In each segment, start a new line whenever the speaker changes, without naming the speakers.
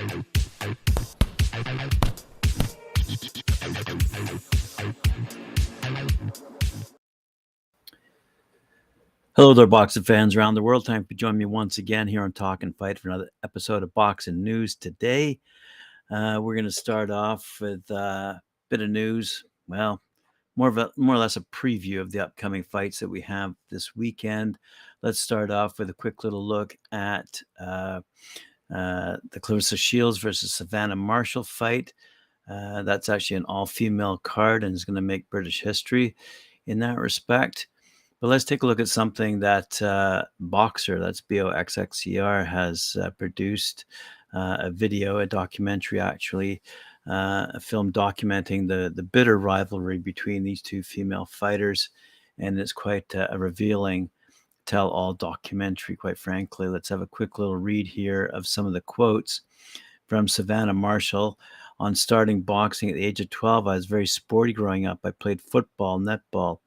Hello there, boxing fans around the world. Time to join me once again here on Talk and Fight for another episode of Boxing News. Today, we're going to start off with a bit of news. Well, more or less a preview of the upcoming fights that we have this weekend. Let's start off with a quick little look at the Clarissa Shields versus Savannah Marshall fight. That's actually an all-female card and is going to make British history in that respect. But let's take a look at something that Boxer, that's BOXXER, has produced a video, a documentary actually, a film documenting the bitter rivalry between these two female fighters. And it's quite a revealing tell-all documentary, quite frankly. Let's have a quick little read here of some of the quotes from Savannah Marshall. On starting boxing at the age of 12, I was very sporty growing up. I played football, netball.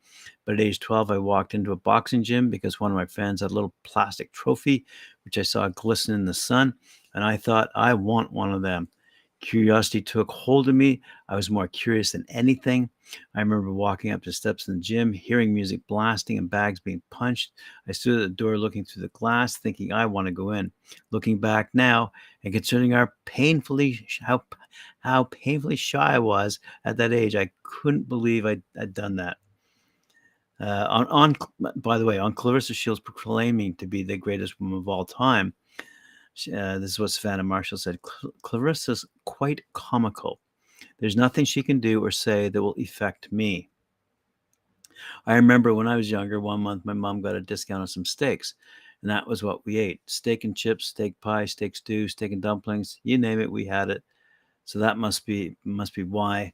But at age 12, I walked into a boxing gym because one of my friends had a little plastic trophy, which I saw glisten in the sun, and I thought, I want one of them. Curiosity took hold of me. I was more curious than anything. I remember walking up the steps in the gym, hearing music blasting and bags being punched. I stood at the door looking through the glass, thinking I want to go in. Looking back now, and considering how painfully shy I was at that age, I couldn't believe I'd done that. By the way, on Clarissa Shields proclaiming to be the greatest woman of all time, this is what Savannah Marshall said: Clarissa's quite comical. There's nothing she can do or say that will affect me. I remember when I was younger, one month my mom got a discount on some steaks, and that was what we ate: steak and chips, steak pie, steak stew, steak and dumplings, you name it, we had it. So that must be why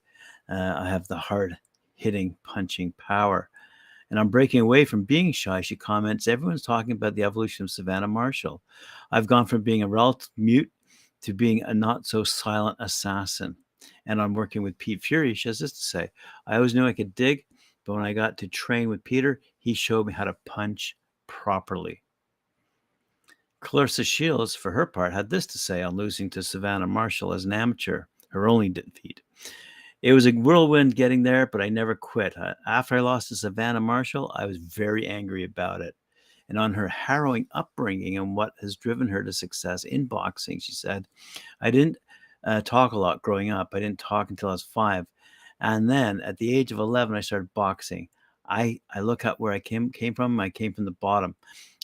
I have the hard-hitting, punching power. And I'm breaking away from being shy, she comments. Everyone's talking about the evolution of Savannah Marshall. I've gone from being a relative mute to being a not-so-silent assassin. And I'm working with Pete Fury. She has this to say: I always knew I could dig, but when I got to train with Peter, he showed me how to punch properly. Clarissa Shields, for her part, had this to say on losing to Savannah Marshall as an amateur, her only defeat. It was a whirlwind getting there, but I never quit. After I lost to Savannah Marshall, I was very angry about it. And on her harrowing upbringing and what has driven her to success in boxing, she said, I didn't talk a lot growing up. I didn't talk until I was 5. And then at the age of 11, I started boxing. I look at where I came from. I came from the bottom.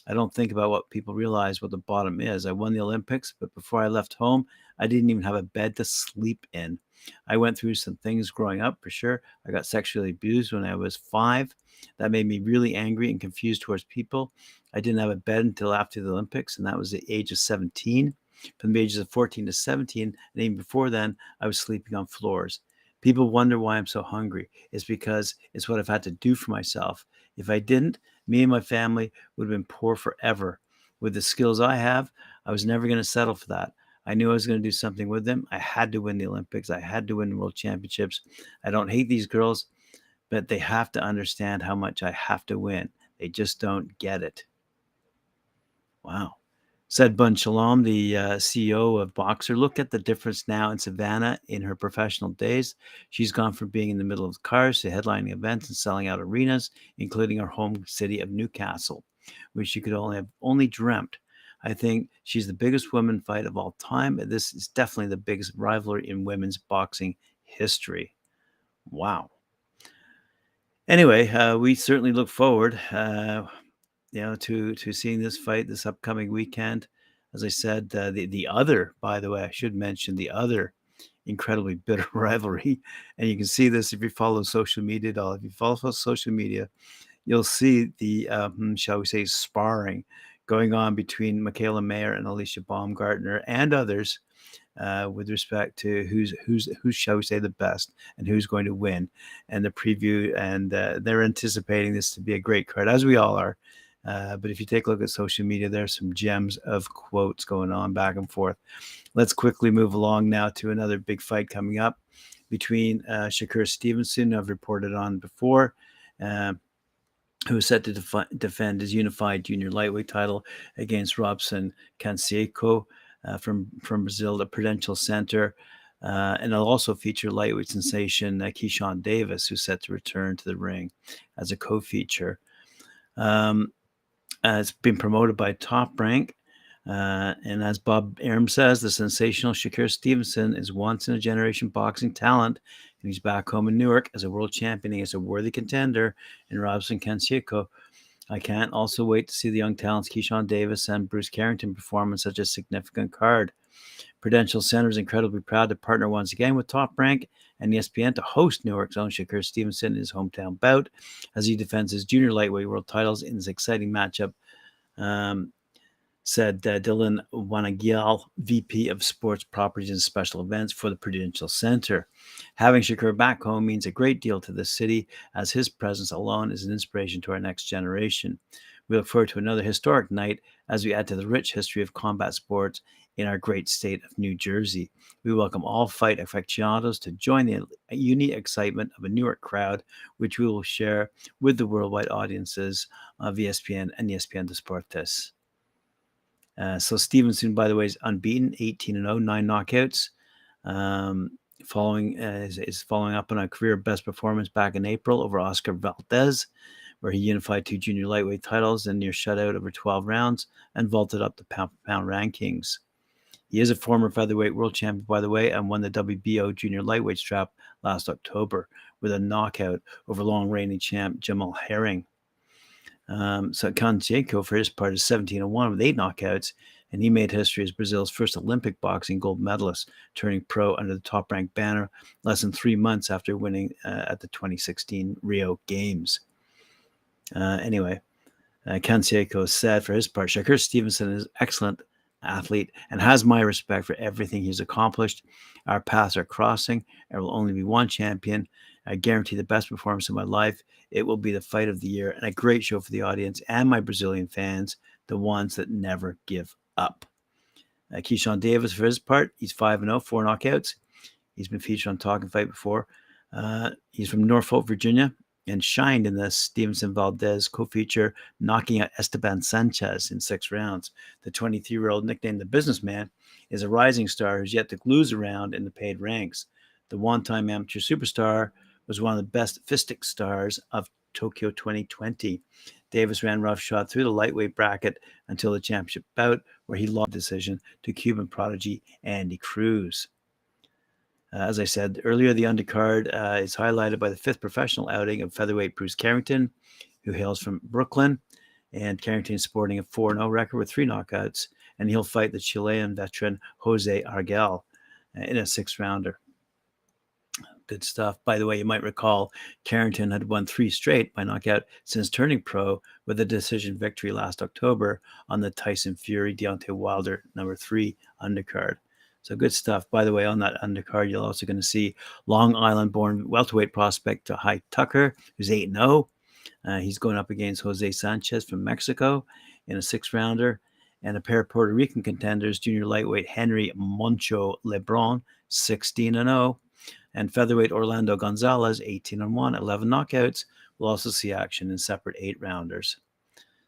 I don't think about what people realize what the bottom is. I won the Olympics, but before I left home, I didn't even have a bed to sleep in. I went through some things growing up, for sure. I got sexually abused when I was 5. That made me really angry and confused towards people. I didn't have a bed until after the Olympics, and that was the age of 17. From the ages of 14 to 17, and even before then, I was sleeping on floors. People wonder why I'm so hungry. It's because it's what I've had to do for myself. If I didn't, me and my family would have been poor forever. With the skills I have, I was never going to settle for that. I knew I was going to do something with them. I had to win the Olympics. I had to win the World Championships. I don't hate these girls, but they have to understand how much I have to win. They just don't get it. Wow. Said Bun Shalom, the CEO of Boxer. Look at the difference now in Savannah in her professional days. She's gone from being in the middle of the cars to headlining events and selling out arenas, including her home city of Newcastle, which she could only dreamt. I think she's the biggest women fight of all time. This is definitely the biggest rivalry in women's boxing history. Wow. Anyway, we certainly look forward to seeing this fight this upcoming weekend. As I said, the other, by the way, I should mention the other incredibly bitter rivalry, and you can see this if you follow social media at all. If you follow social media, you'll see the, shall we say, sparring going on between Michaela Mayer and Alicia Baumgartner and others with respect to who's shall we say the best and who's going to win, and the preview, and they're anticipating this to be a great card, as we all are. But if you take a look at social media, there's some gems of quotes going on back and forth. Let's quickly move along now to another big fight coming up between Shakur Stevenson, I've reported on before, who is set to defend his unified junior lightweight title against Robson Canseco. from Brazil, the Prudential Center. And it'll also feature lightweight sensation Keyshawn Davis, who's set to return to the ring as a co-feature. It's been promoted by Top Rank. And as Bob Arum says, the sensational Shakur Stevenson is once-in-a-generation boxing talent, and he's back home in Newark as a world champion against a worthy contender in Robson Canseco. I can't also wait to see the young talents Keyshawn Davis and Bruce Carrington perform in such a significant card. Prudential Center is incredibly proud to partner once again with Top Rank and ESPN to host Newark's own Shakur Stevenson in his hometown bout as he defends his junior lightweight world titles in this exciting matchup, said Dylan Wanagial, VP of Sports Properties and Special Events for the Prudential Center. Having Shakur back home means a great deal to the city, as his presence alone is an inspiration to our next generation. We look forward to another historic night as we add to the rich history of combat sports in our great state of New Jersey. We welcome all fight aficionados to join the unique excitement of a Newark crowd, which we will share with the worldwide audiences of ESPN and ESPN Deportes. So Stevenson, by the way, is unbeaten, 18-0, 9 knockouts. Is following up on a career best performance back in April over Oscar Valdez, where he unified 2 junior lightweight titles in near shutout over 12 rounds and vaulted up the pound-for-pound rankings. He is a former featherweight world champion, by the way, and won the WBO junior lightweight strap last October with a knockout over long-reigning champ Jamal Herring. So Canseco, for his part, is 17-1 with 8 knockouts, and he made history as Brazil's first Olympic boxing gold medalist, turning pro under the Top Rank banner less than 3 months after winning at the 2016 Rio Games. Canseco said, for his part, Shakur Stevenson is an excellent athlete and has my respect for everything he's accomplished. Our paths are crossing. There will only be one champion. I guarantee the best performance of my life. It will be the fight of the year and a great show for the audience and my Brazilian fans, the ones that never give up. Keyshawn Davis, for his part, he's 5-0, 4 knockouts. He's been featured on Talkin Fight before. He's from Norfolk, Virginia, and shined in this Stevenson Valdez co-feature, knocking out Esteban Sanchez in 6 rounds. The 23-year-old, nicknamed the Businessman, is a rising star who's yet to lose around in the paid ranks. The one-time amateur superstar was one of the best fistic stars of Tokyo 2020. Davis ran roughshod through the lightweight bracket until the championship bout, where he lost the decision to Cuban prodigy Andy Cruz. As I said earlier, the undercard is highlighted by the 5th professional outing of featherweight Bruce Carrington, who hails from Brooklyn. And Carrington is sporting a 4-0 record with 3 knockouts, and he'll fight the Chilean veteran Jose Arguel in a 6-rounder. Good stuff. By the way, you might recall Carrington had won 3 straight by knockout since turning pro with a decision victory last October on the Tyson Fury Deontay Wilder number 3 undercard. So good stuff. By the way, on that undercard, you're also going to see Long Island-born welterweight prospect Hy Tucker, who's 8-0. He's going up against Jose Sanchez from Mexico in a 6-rounder. And a pair of Puerto Rican contenders, junior lightweight Henry Moncho Lebron, 16-0. And featherweight Orlando Gonzalez, 18-1, 11 knockouts. We'll also see action in separate 8-rounders.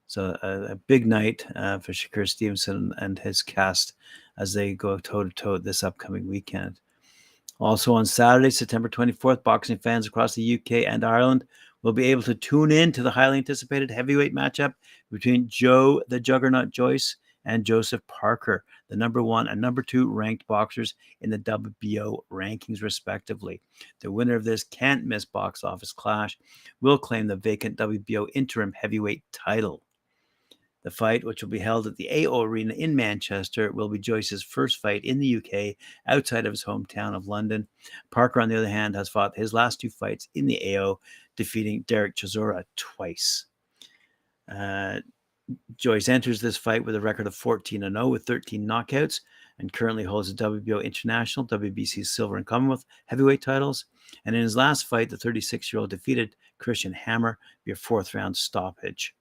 So a big night for Shakur Stevenson and his cast as they go toe-to-toe this upcoming weekend. Also on Saturday, September 24th, boxing fans across the UK and Ireland will be able to tune in to the highly anticipated heavyweight matchup between Joe the Juggernaut Joyce and Joseph Parker, the number 1 and number 2 ranked boxers in the WBO rankings, respectively. The winner of this can't-miss box office clash will claim the vacant WBO interim heavyweight title. The fight, which will be held at the AO Arena in Manchester, will be Joyce's first fight in the UK outside of his hometown of London. Parker, on the other hand, has fought his last 2 fights in the AO, defeating Derek Chisora twice. Joyce enters this fight with a record of 14-0 with 13 knockouts and currently holds the WBO International, WBC Silver and Commonwealth heavyweight titles. And in his last fight, the 36-year-old defeated Christian Hammer via 4th-round stoppage.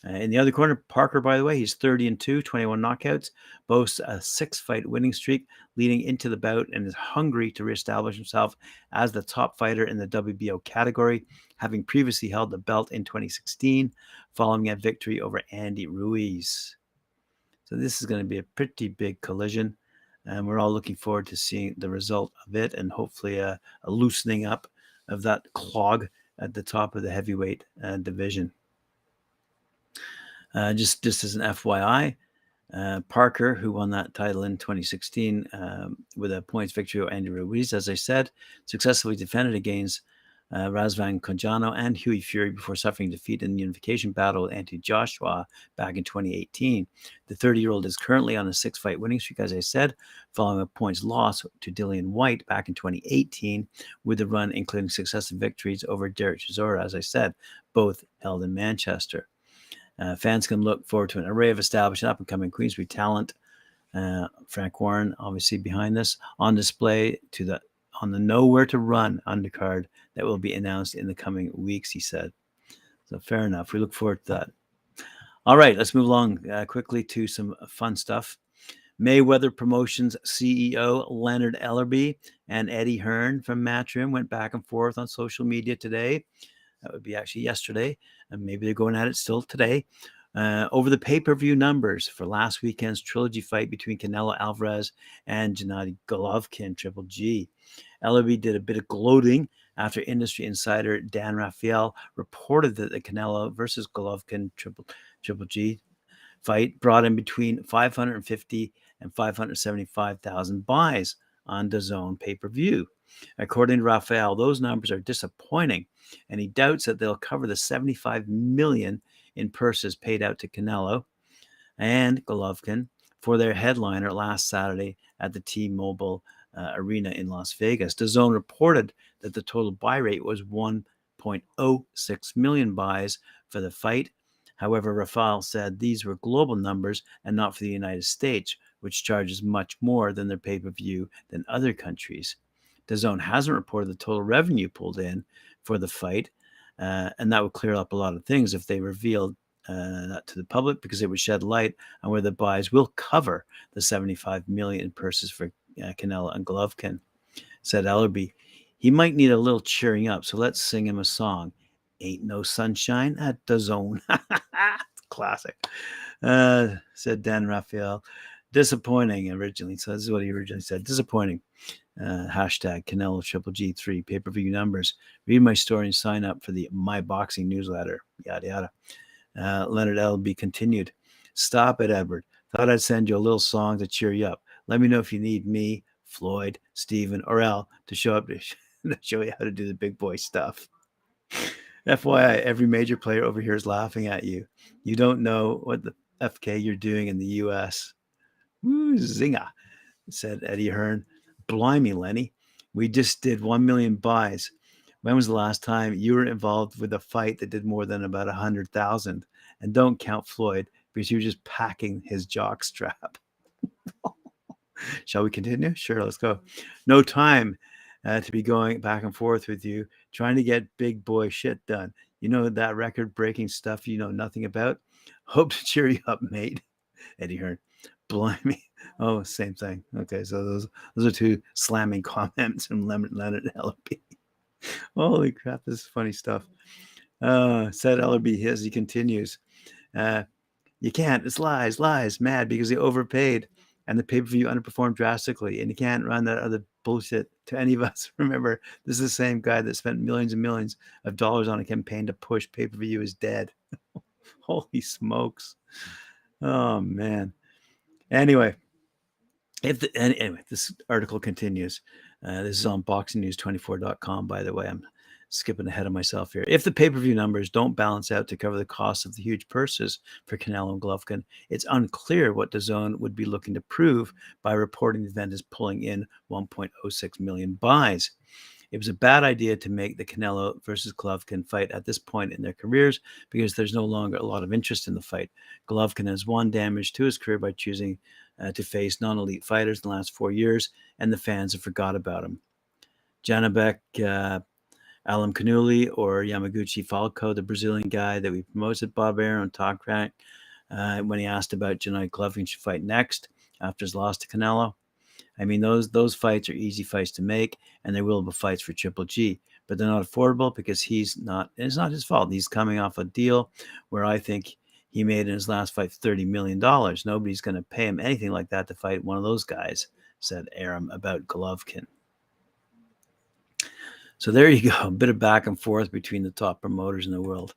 In the other corner, Parker, by the way, he's 30-2, 21 knockouts, boasts a 6-fight winning streak leading into the bout and is hungry to reestablish himself as the top fighter in the WBO category, having previously held the belt in 2016 following a victory over Andy Ruiz. So this is going to be a pretty big collision, and we're all looking forward to seeing the result of it, and hopefully a loosening up of that clog at the top of the heavyweight division. Just as an FYI, Parker, who won that title in 2016 with a points victory over Andy Ruiz, as I said, successfully defended against Razvan Conjano and Huey Fury before suffering defeat in the unification battle with Anthony Joshua back in 2018. The 30-year-old is currently on a 6-fight winning streak, as I said, following a points loss to Dillian White back in 2018, with the run including successive victories over Derek Chisora, as I said, both held in Manchester. Fans can look forward to an array of established up-and-coming Queensberry talent. Frank Warren, obviously behind this, on display on the Nowhere to Run undercard that will be announced in the coming weeks, he said. So fair enough. We look forward to that. All right, let's move along quickly to some fun stuff. Mayweather Promotions CEO Leonard Ellerby and Eddie Hearn from Matchroom went back and forth on social media today. That would be actually yesterday, and maybe they're going at it still today, over the pay-per-view numbers for last weekend's trilogy fight between Canelo Alvarez and Gennady Golovkin, Triple G. Ellerby did a bit of gloating after industry insider Dan Rafael reported that the Canelo versus Golovkin Triple G fight brought in between 550 and 575,000 buys on DAZN pay-per-view. According to Rafael, those numbers are disappointing, and he doubts that they'll cover the $75 million in purses paid out to Canelo and Golovkin for their headliner last Saturday at the T-Mobile Arena in Las Vegas. DAZN reported that the total buy rate was 1.06 million buys for the fight. However, Rafael said these were global numbers and not for the United States, which charges much more than their pay-per-view than other countries. DAZN hasn't reported the total revenue pulled in for the fight, and that would clear up a lot of things if they revealed that to the public, because it would shed light on where the buys will cover the 75 million in purses for Canelo and Golovkin, said Ellerby. He might need a little cheering up, so let's sing him a song. Ain't no sunshine at DAZN. Classic, said Dan Rafael. Disappointing originally. So this is what he originally said. Disappointing. Hashtag Canelo Triple G3 pay-per-view numbers. Read my story and sign up for the My Boxing newsletter. Yada yada. Leonard Ellerby continued. Stop it, Edward. Thought I'd send you a little song to cheer you up. Let me know if you need me, Floyd, Stephen, or Al to show up to show you how to do the big boy stuff. FYI, every major player over here is laughing at you. You don't know what the FK you're doing in the U.S. Woo, zinger, said Eddie Hearn. Blimey, Lenny. We just did 1 million buys. When was the last time you were involved with a fight that did more than about 100,000? And don't count Floyd, because you were just packing his jock strap. Shall we continue? Sure, let's go. No time to be going back and forth with you, trying to get big boy shit done. You know that record-breaking stuff you know nothing about? Hope to cheer you up, mate. Eddie Hearn. Blimey. Oh, same thing. Okay, so those are two slamming comments from Leonard Ellerby. Holy crap, this is funny stuff. Said Ellerby as he continues. You can't. It's lies. Mad because they overpaid and the pay-per-view underperformed drastically, and you can't run that other bullshit to any of us. Remember, this is the same guy that spent millions and millions of dollars on a campaign to push pay-per-view is dead. Holy smokes. Oh, man. Anyway, this article continues. This is on boxingnews24.com, by the way. I'm skipping ahead of myself here. If the pay-per-view numbers don't balance out to cover the cost of the huge purses for Canelo and Golovkin, it's unclear what DAZN would be looking to prove by reporting the event is pulling in 1.06 million buys. It was a bad idea to make the Canelo versus Golovkin fight at this point in their careers, because there's no longer a lot of interest in the fight. Golovkin has won damage to his career by choosing to face non-elite fighters in the last 4 years, and the fans have forgot about him. Janabek Alam Kanuli, or Yamaguchi Falco, the Brazilian guy that we promoted, Bob Aaron on Talk Track, when he asked about Gennady Golovkin should fight next after his loss to Canelo. I mean, those fights are easy fights to make, and they will be fights for Triple G, but they're not affordable because it's not his fault. He's coming off a deal where I think He made in his last fight $30 million. Nobody's going to pay him anything like that to fight one of those guys, said Arum about Golovkin. So there you go, a bit of back and forth between the top promoters in the world.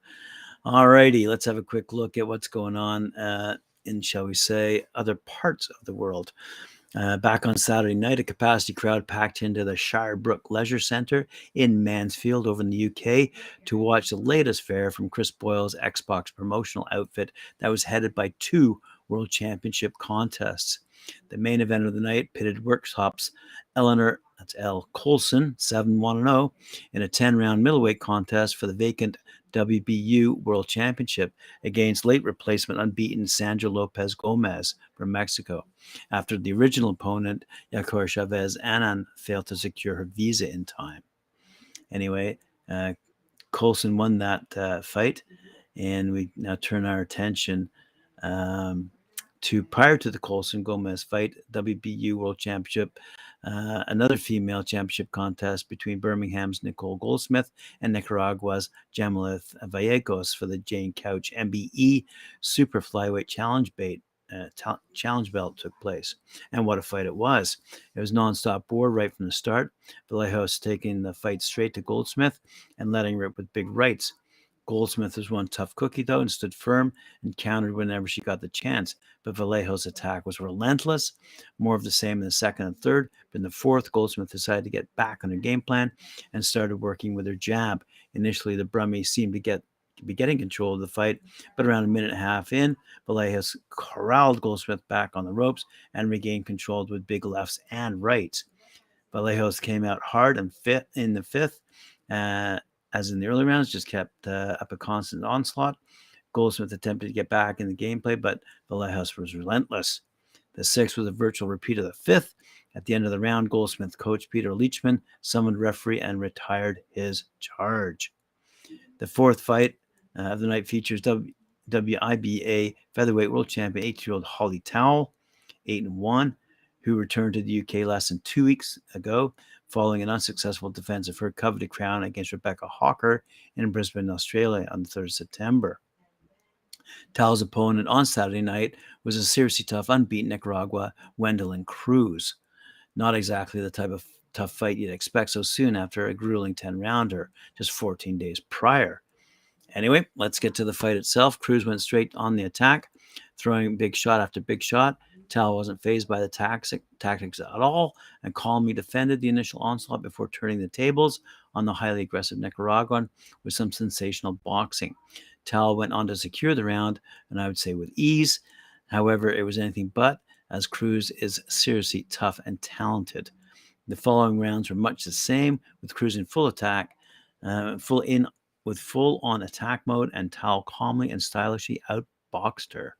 All righty, let's have a quick look at what's going on in, shall we say, other parts of the world. Back on Saturday night, a capacity crowd packed into the Shirebrook Leisure Centre in Mansfield over in the UK to watch the latest fare from Chris Boyle's Xbox promotional outfit that was headed by 2 World Championship contests. The main event of the night pitted Worksop's Eleanor, that's L. Coulson, 7-1-0, in a 10-round middleweight contest for the vacant WBU World Championship against late replacement unbeaten Sandra Lopez Gomez from Mexico, after the original opponent, Yakor Chavez Annan, failed to secure her visa in time. Anyway, Coulson won that fight, and we now turn our attention to prior to the Coulson Gomez fight, WBU World Championship, another female championship contest between Birmingham's Nicole Goldsmith and Nicaragua's Jamalith Vallecos for the Jane Couch MBE Super Flyweight Challenge belt took place. And what a fight it was. It was nonstop war right from the start. Vallejos taking the fight straight to Goldsmith and letting rip with big rights. Goldsmith was one tough cookie, though, and stood firm and countered whenever she got the chance. But Vallejo's attack was relentless. More of the same in the second and third. But in the fourth, Goldsmith decided to get back on her game plan and started working with her jab. Initially, the Brummie seemed to be getting control of the fight, but around a minute and a half in, Vallejos corralled Goldsmith back on the ropes and regained control with big lefts and rights. Vallejos came out hard and fit in the fifth, as in the early rounds, just kept up a constant onslaught. Goldsmith attempted to get back in the gameplay, but Vallejos was relentless. The sixth was a virtual repeat of the fifth. At the end of the round, Goldsmith coach Peter Leachman summoned referee and retired his charge. The fourth fight of the night features WIBA featherweight world champion 18-year-old Holly Towell, 8-1, who returned to the UK less than 2 weeks ago following an unsuccessful defense of her coveted crown against Rebecca Hawker in Brisbane, Australia on the 3rd of September. Towell's opponent on Saturday night was a seriously tough, unbeaten Nicaragua, Wendelin Cruz. Not exactly the type of tough fight you'd expect so soon after a grueling 10-rounder just 14 days prior. Anyway, let's get to the fight itself. Cruz went straight on the attack, throwing big shot after big shot. Towell wasn't fazed by the tactics at all and calmly defended the initial onslaught before turning the tables on the highly aggressive Nicaraguan with some sensational boxing. Towell went on to secure the round, and I would say with ease. However, it was anything but, as Cruz is seriously tough and talented. The following rounds were much the same, with Cruz in full attack, with full-on attack mode, and Towell calmly and stylishly outboxed her.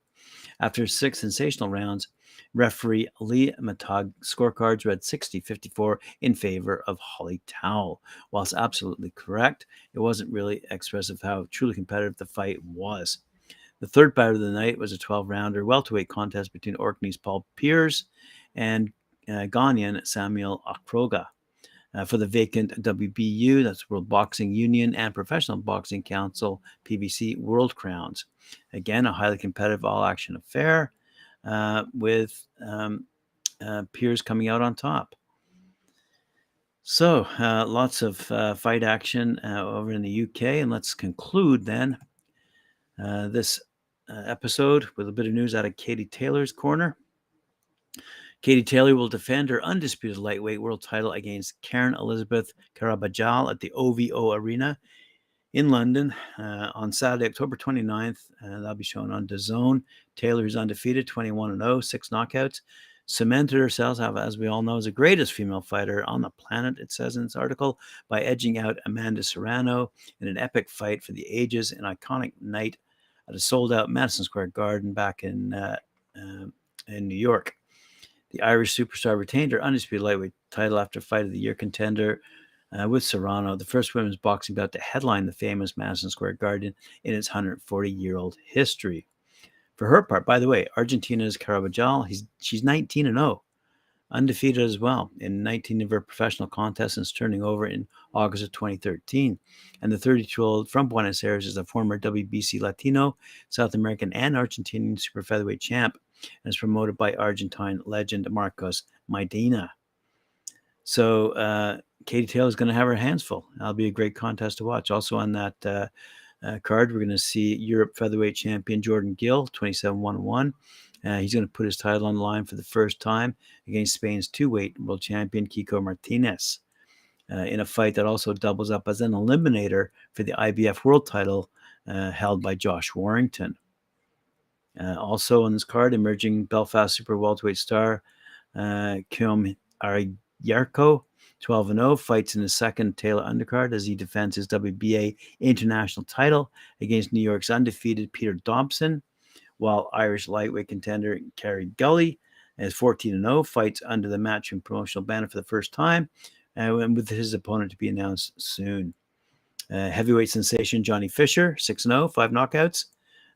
After 6 sensational rounds, referee Lee Matog scorecards read 60-54 in favor of Holly Towell. Whilst absolutely correct, it wasn't really expressive how truly competitive the fight was. The third bout of the night was a 12-rounder welterweight contest between Orkney's Paul Piers and Ghanaian Samuel Okroga. For the vacant WBU, that's World Boxing Union, and Professional Boxing Council, PBC, World Crowns. Again, a highly competitive all-action affair with Piers coming out on top. So, lots of fight action over in the UK, and let's conclude then this episode with a bit of news out of Katie Taylor's corner. Katie Taylor will defend her undisputed lightweight world title against Karen Elizabeth Karabajal at the OVO Arena in London on Saturday, October 29th. That'll be shown on DAZN. Taylor is undefeated, 21-0, 6 knockouts. Cemented herself, as we all know, as the greatest female fighter on the planet, it says in this article, by edging out Amanda Serrano in an epic fight for the ages, an iconic night at a sold-out Madison Square Garden back in New York. The Irish superstar retained her undisputed lightweight title after Fight of the Year contender with Serrano, the first women's boxing bout to headline the famous Madison Square Garden in its 140-year-old history. For her part, by the way, Argentina's Carabajal, she's 19-0. undefeated as well in 19 of her professional contests since turning over in August of 2013. And the 32-year-old from Buenos Aires is a former WBC Latino, South American, and Argentinian super featherweight champ and is promoted by Argentine legend Marcos Maidana. So Katie Taylor is going to have her hands full. That'll be a great contest to watch. Also on that card, we're going to see Europe featherweight champion Jordan Gill, 27-1-1. He's going to put his title on the line for the first time against Spain's two-weight world champion Kiko Martinez in a fight that also doubles up as an eliminator for the IBF world title held by Josh Warrington. Also on this card, emerging Belfast super welterweight star Kiom Yarko, 12-0, fights in the second Taylor undercard as he defends his WBA international title against New York's undefeated Peter Dobson, while Irish lightweight contender Kerry Gully is 14-0, fights under the Matchroom promotional banner for the first time, and with his opponent to be announced soon. Heavyweight sensation Johnny Fisher, 6-0, 5 knockouts.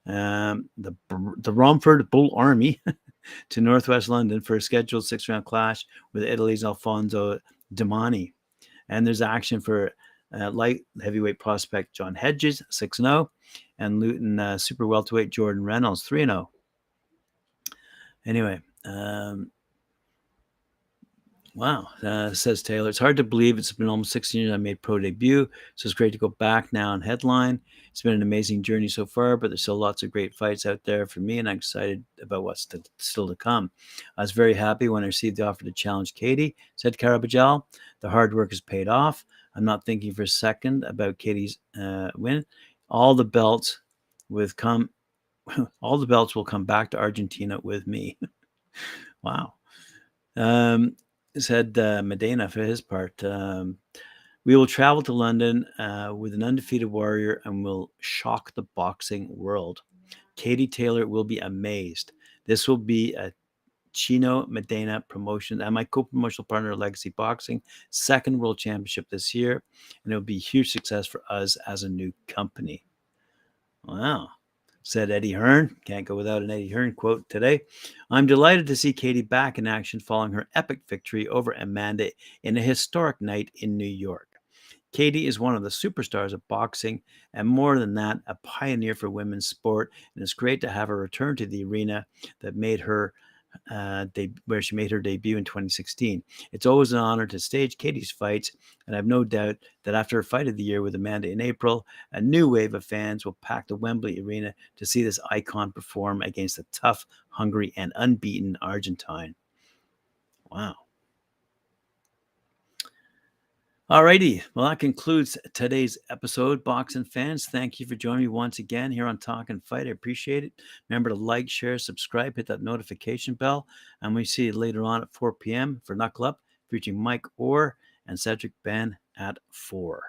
The Romford Bull Army to Northwest London for a scheduled 6-round clash with Italy's Alfonso Domani. And there's action for light heavyweight prospect John Hedges, 6-0, and Luton super welterweight Jordan Reynolds, 3-0. Anyway, wow, says Taylor. It's hard to believe it's been almost 16 years I made pro debut, so it's great to go back now and headline. It's been an amazing journey so far, but there's still lots of great fights out there for me, and I'm excited about what's still to come. I was very happy when I received the offer to challenge Katie, said Karabajal. The hard work has paid off. I'm not thinking for a second about Katie's win. All the belts will come back to Argentina with me. Wow. Said Maidana for his part. We will travel to London with an undefeated warrior and will shock the boxing world. Katie Taylor will be amazed. This will be a Chino Maidana promotion and my co-promotional partner, Legacy Boxing, second world championship this year, and it will be a huge success for us as a new company. Wow. Said Eddie Hearn. Can't go without an Eddie Hearn quote today. I'm delighted to see Katie back in action following her epic victory over Amanda in a historic night in New York. Katie is one of the superstars of boxing, and more than that, a pioneer for women's sport. And it's great to have her return to the arena that made her where she made her debut in 2016. It's always an honor to stage Katie's fights, and I have no doubt that after her fight of the year with Amanda in April, a new wave of fans will pack the Wembley Arena to see this icon perform against a tough, hungry, and unbeaten Argentine. Wow. Alrighty, well, that concludes today's episode. Boxing fans, thank you for joining me once again here on Talkin' Fight. I appreciate it. Remember to like, share, subscribe, hit that notification bell, and we see you later on at 4 p.m. for Knuckle Up, featuring Mike Orr and Cedric Ben at 4.